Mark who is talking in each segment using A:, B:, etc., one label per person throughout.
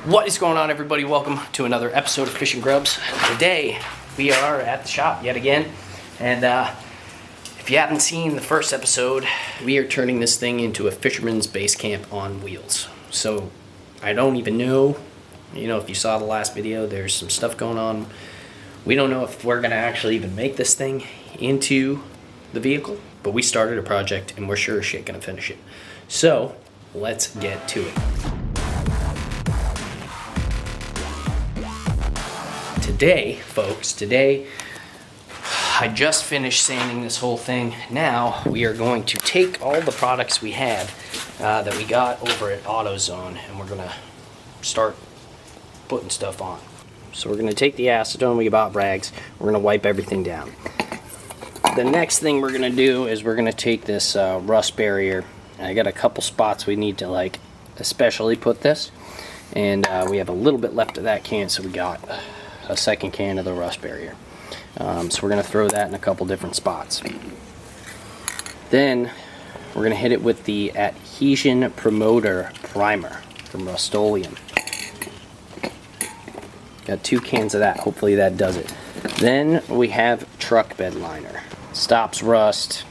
A: What is going on, everybody? Welcome to another episode of Fishing Grubs. Today we are at the shop yet again, and if you haven't seen the first episode, we are turning this thing into a fisherman's base camp on wheels. So I don't even know, if you saw the last video, there's some stuff going on. We don't know if we're gonna actually even make this thing into the vehicle, but we started a project and we're sure as shit gonna finish it. So let's get to it. Today, folks, I just finished sanding this whole thing. Now we are going to take all the products we have that we got over at AutoZone, and we're gonna start putting stuff on. So we're gonna take the acetone we bought Bragg's, we're gonna wipe everything down. The next thing we're gonna do is we're gonna take this rust barrier. I got a couple spots we need to especially put this, and we have a little bit left of that can, so we got a second can of the rust barrier. So we're going to throw that in a couple different spots. Then we're going to hit it with the Adhesion Promoter Primer from Rust-Oleum. Got 2 cans of that. Hopefully that does it. Then we have truck bed liner. Stops rust.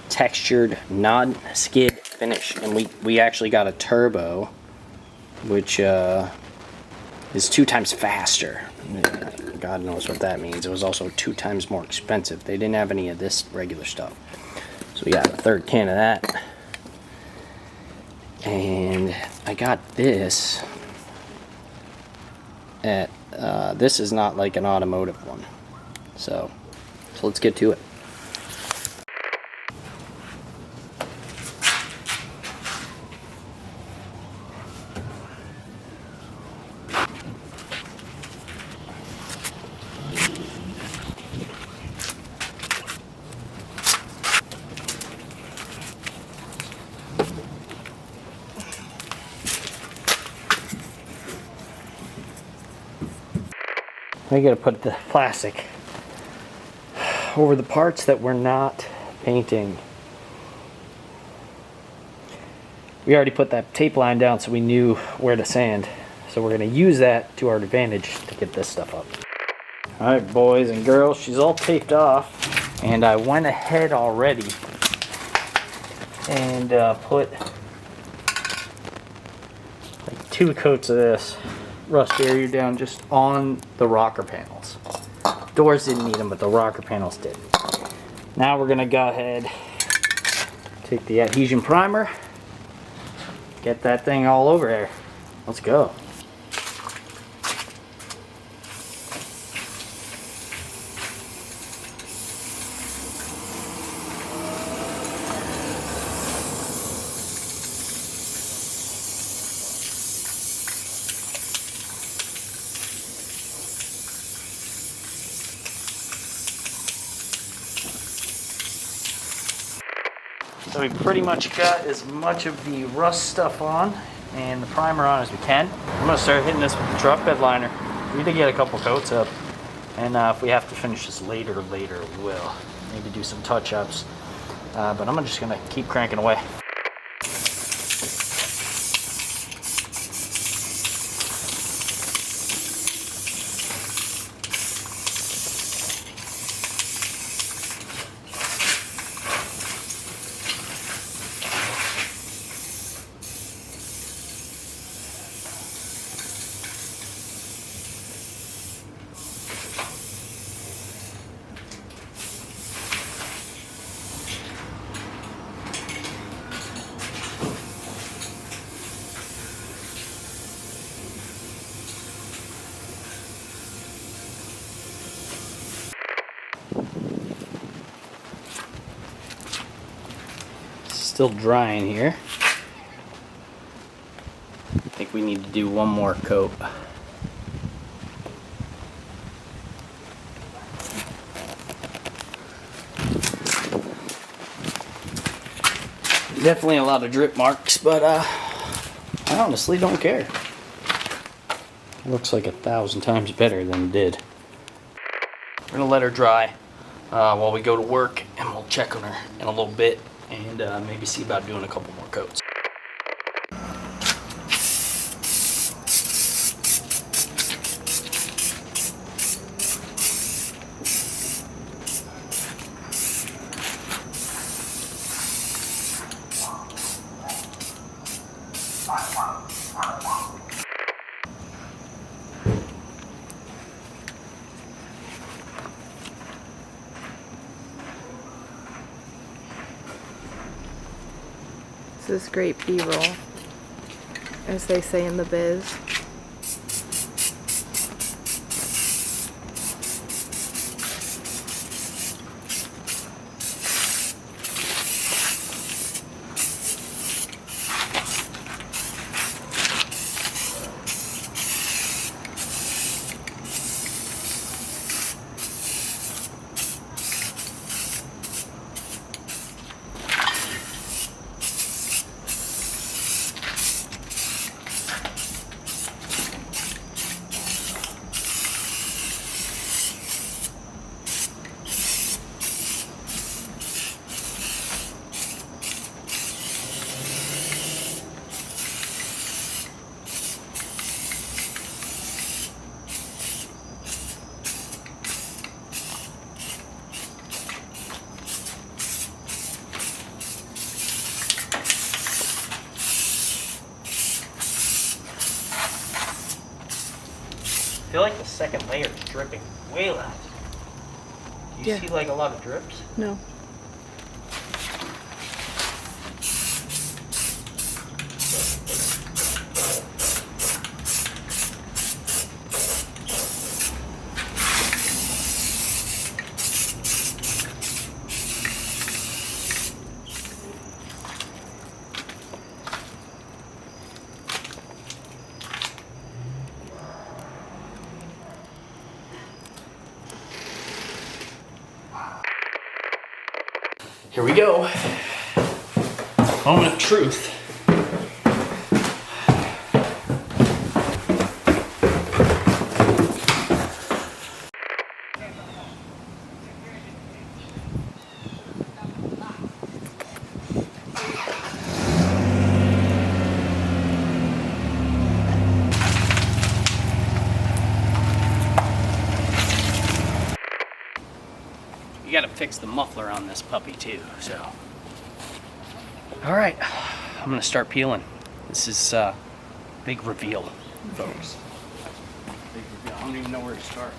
A: Textured non-skid finish. And we actually got a turbo, which is 2 times faster. God knows what that means. It was also 2 times more expensive. They didn't have any of this regular stuff. So we got a 3rd can of that. And I got this at, this is not like an automotive one. So let's get to it. I gotta put the plastic over the parts that we're not painting. We already put that tape line down so we knew where to sand. So we're gonna use that to our advantage to get this stuff up. Alright, boys and girls, she's all taped off. And I went ahead already and put like 2 coats of this rust barrier down just on the rocker panels. Doors didn't need them, but the rocker panels did. Now we're gonna go ahead, take the adhesion primer, get that thing all over there. Let's go. So we pretty much got as much of the rust stuff on and the primer on as we can. I'm going to start hitting this with the truck bed liner. We did get a couple coats up, and if we have to finish this later, we will. Maybe do some touch-ups, but I'm just going to keep cranking away. Still drying here. I think we need to do one more coat. Definitely a lot of drip marks, but I honestly don't care. It looks like 1,000 times better than it did. We're gonna let her dry while we go to work, and we'll check on her in a little bit and maybe see about doing a couple more coats.
B: This is great B-roll, as they say in the biz.
A: I feel like the second layer is dripping way less. Do you see like a lot of drips?
B: No.
A: Here we go. Moment of truth. You gotta fix the muffler on this puppy too, so. All right, I'm gonna start peeling. This is big reveal, folks. Big reveal. I don't even know where to start.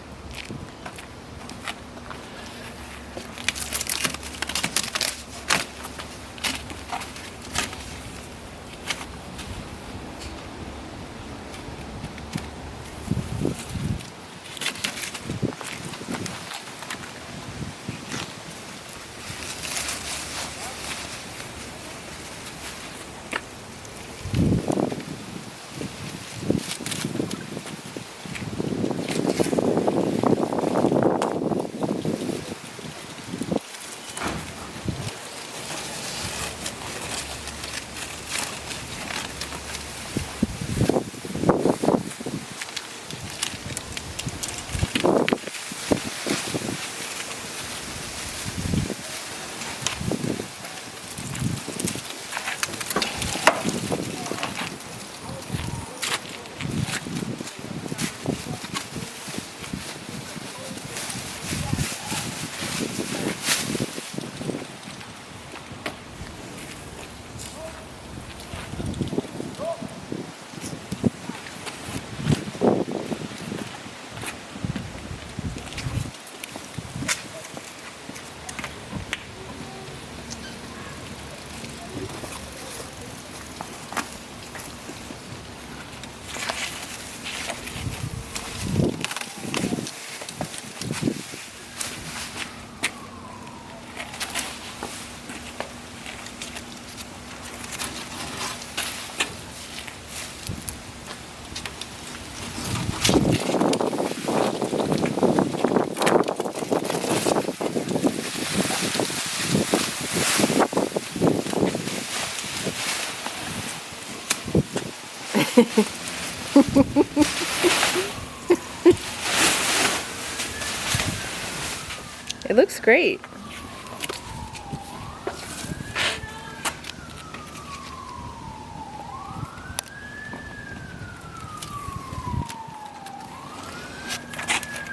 A: It looks great.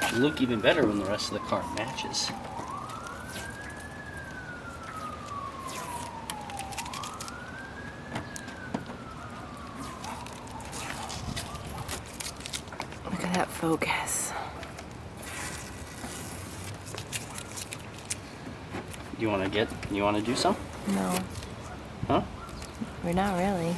A: It'll look even better when the rest of the CARP matches.
B: that focus.
A: You want to do some?
B: No,
A: Huh?
B: we're not really.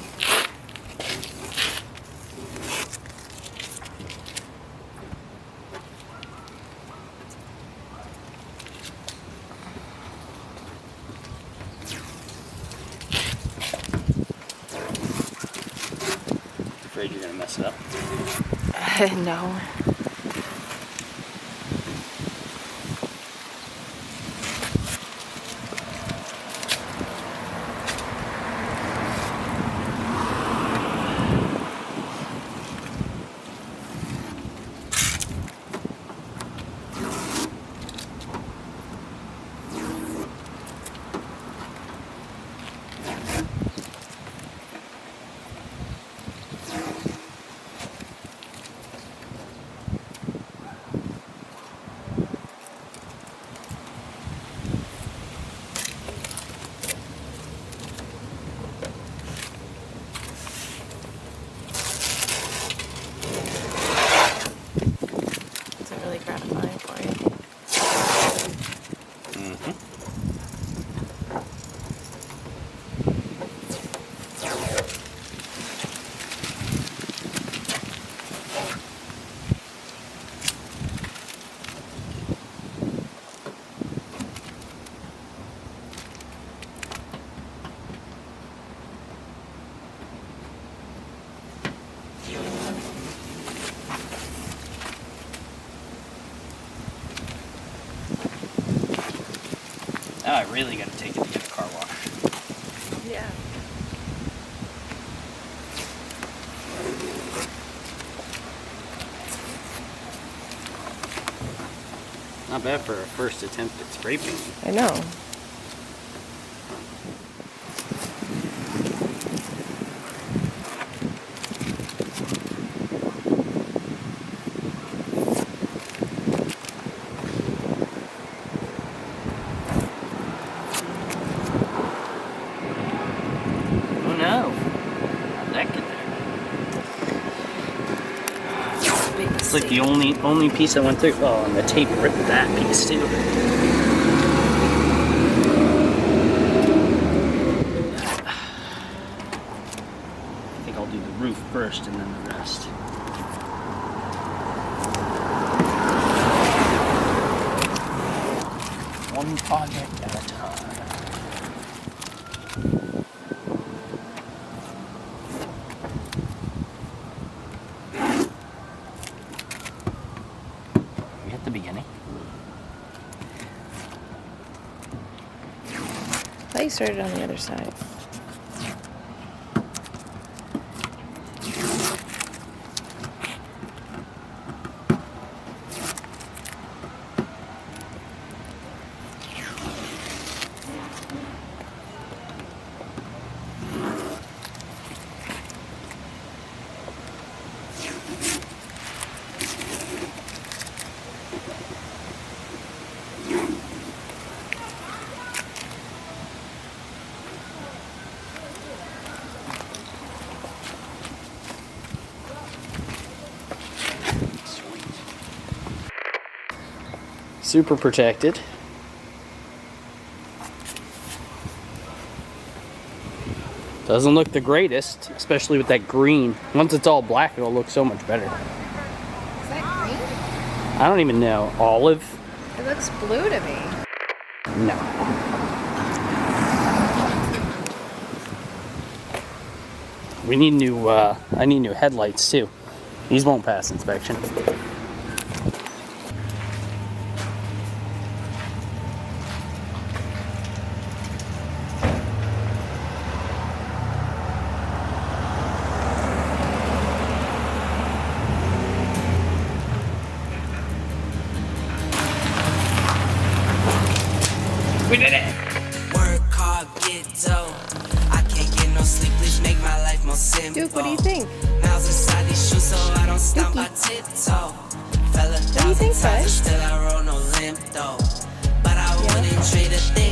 A: Afraid you're gonna mess it up?
B: No. Is it really gratifying for you?
A: Now I really gotta take it to get a car wash.
B: Yeah.
A: Not bad for a first attempt at spray painting.
B: I know.
A: Oh no! How'd that get there? It's like the only piece that went through. Oh, and the tape ripped that piece too. I think I'll do the roof first and then the rest. One project at a time. We hit the beginning.
B: I thought you started on the other side.
A: Super protected. Doesn't look the greatest, especially with that green. Once it's all black, it'll look so much better.
B: Is that green?
A: I don't even know. Olive?
B: It looks blue to me.
A: No. We need new, I need new headlights too. These won't pass inspection. We did it!
C: Work hard, get dough. I can't get no sleep, please make my life more simple.
B: Duke, what do you think?
C: Miles inside these shoes so I don't stomp my tiptoe. Fell 1,000
B: think,
C: times and
B: Fish?
C: still I roll no limp though. But I wouldn't trade a thing